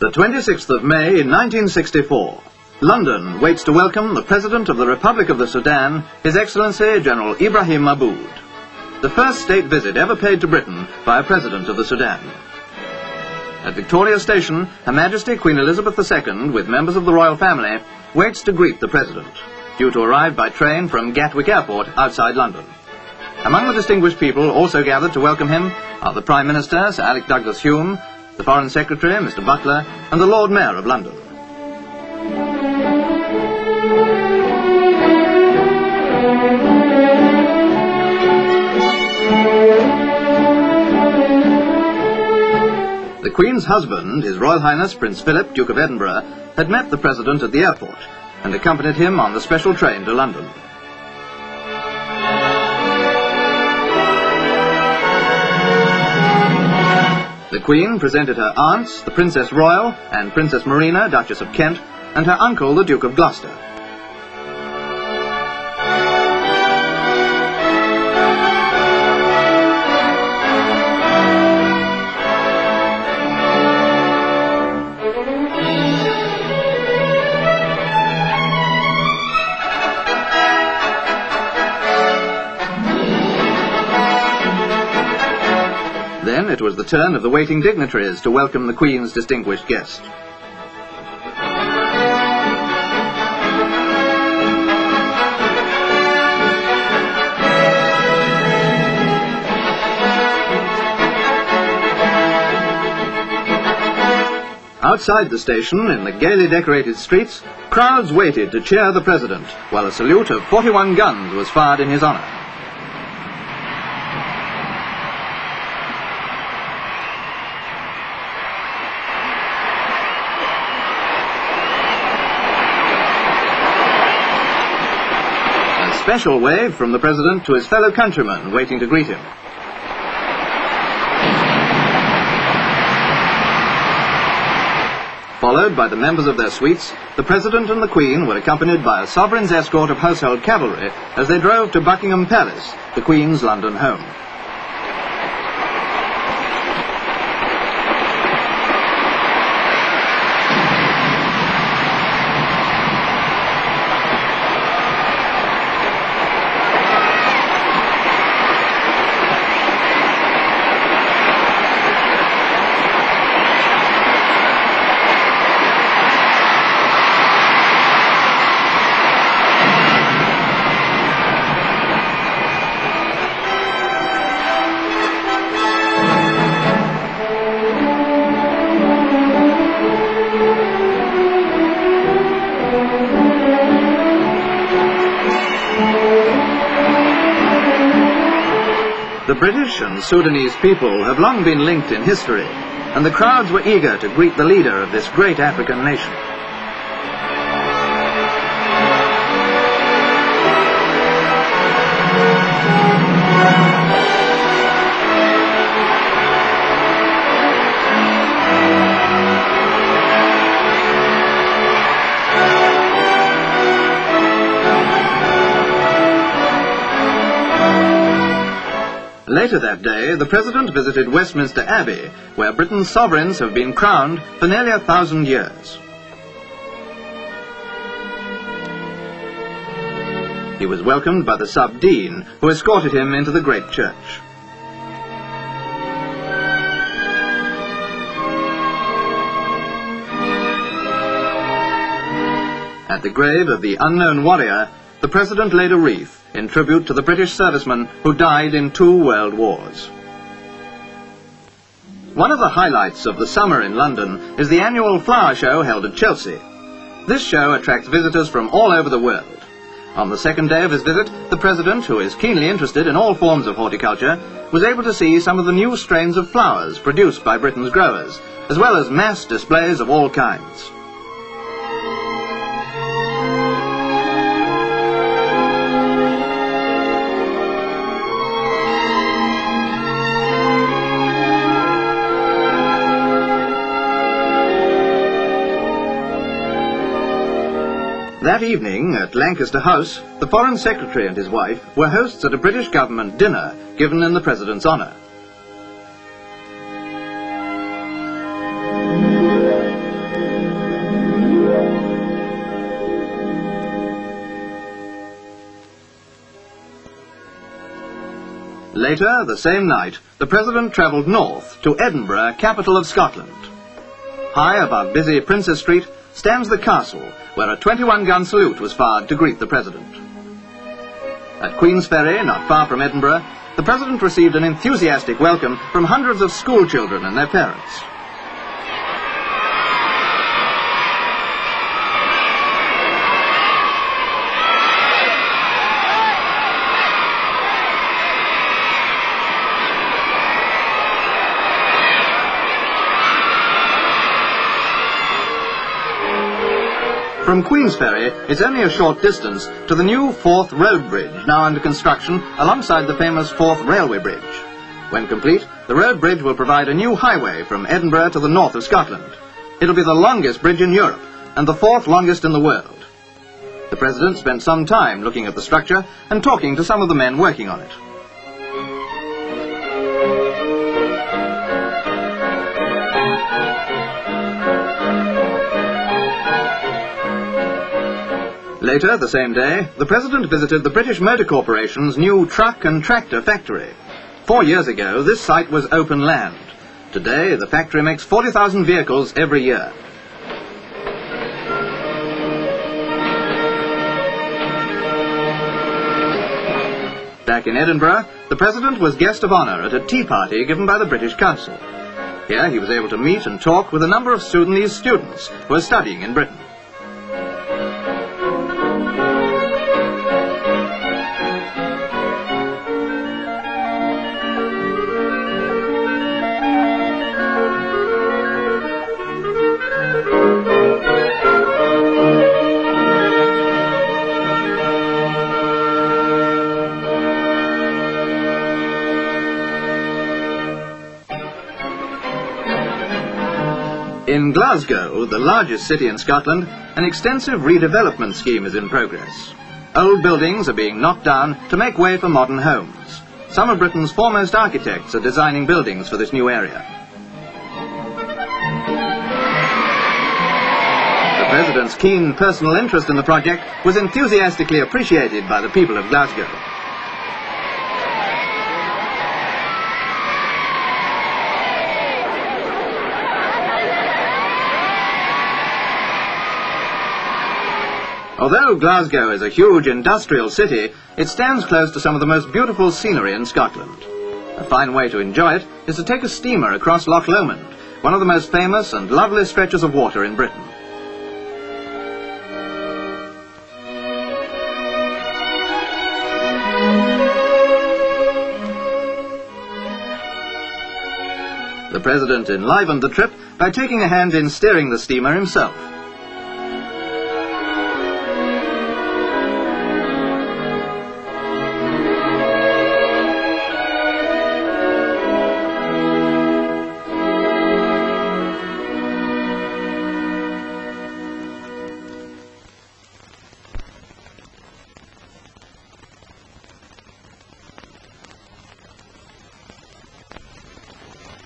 The 26th of May 1964. London waits to welcome the President of the Republic of the Sudan, His Excellency General Ibrahim Abboud. The first state visit ever paid to Britain by a President of the Sudan. At Victoria Station, Her Majesty Queen Elizabeth II, with members of the royal family, waits to greet the President, due to arrive by train from Gatwick Airport outside London. Among the distinguished people also gathered to welcome him are the Prime Minister, Sir Alec Douglas-Home, the Foreign Secretary, Mr. Butler, and the Lord Mayor of London. The Queen's husband, His Royal Highness Prince Philip, Duke of Edinburgh, had met the President at the airport and accompanied him on the special train to London. The Queen presented her aunts, the Princess Royal and Princess Marina, Duchess of Kent, and her uncle, the Duke of Gloucester. Then it was the turn of the waiting dignitaries to welcome the Queen's distinguished guest. Outside the station, in the gaily decorated streets, crowds waited to cheer the President, while a salute of 41 guns was fired in his honour. Special wave from the President to his fellow countrymen waiting to greet him. Followed by the members of their suites, the President and the Queen were accompanied by a sovereign's escort of household cavalry as they drove to Buckingham Palace, the Queen's London home. The British and Sudanese people have long been linked in history, and the crowds were eager to greet the leader of this great African nation. Later that day, the President visited Westminster Abbey, where Britain's sovereigns have been crowned for nearly 1,000 years. He was welcomed by the Sub-Dean, who escorted him into the great church. At the grave of the unknown warrior, the President laid a wreath in tribute to the British servicemen who died in 2 world wars. One of the highlights of the summer in London is the annual flower show held at Chelsea. This show attracts visitors from all over the world. On the second day of his visit, the President, who is keenly interested in all forms of horticulture, was able to see some of the new strains of flowers produced by Britain's growers, as well as mass displays of all kinds. That evening, at Lancaster House, the Foreign Secretary and his wife were hosts at a British government dinner given in the President's honour. Later, the same night, the President travelled north to Edinburgh, capital of Scotland. High above busy Princes Street stands the castle, where a 21-gun salute was fired to greet the President. At Queensferry, not far from Edinburgh, the President received an enthusiastic welcome from hundreds of schoolchildren and their parents. From Queensferry, it's only a short distance to the new Forth Road Bridge, now under construction alongside the famous Forth Railway Bridge. When complete, the road bridge will provide a new highway from Edinburgh to the north of Scotland. It'll be the longest bridge in Europe and the fourth longest in the world. The President spent some time looking at the structure and talking to some of the men working on it. Later, the same day, the President visited the British Motor Corporation's new truck and tractor factory. 4 years ago, this site was open land. Today, the factory makes 40,000 vehicles every year. Back in Edinburgh, the President was guest of honour at a tea party given by the British Council. Here, he was able to meet and talk with a number of Sudanese students who are studying in Britain. In Glasgow, the largest city in Scotland, an extensive redevelopment scheme is in progress. Old buildings are being knocked down to make way for modern homes. Some of Britain's foremost architects are designing buildings for this new area. The President's keen personal interest in the project was enthusiastically appreciated by the people of Glasgow. Although Glasgow is a huge industrial city, it stands close to some of the most beautiful scenery in Scotland. A fine way to enjoy it is to take a steamer across Loch Lomond, one of the most famous and lovely stretches of water in Britain. The President enlivened the trip by taking a hand in steering the steamer himself.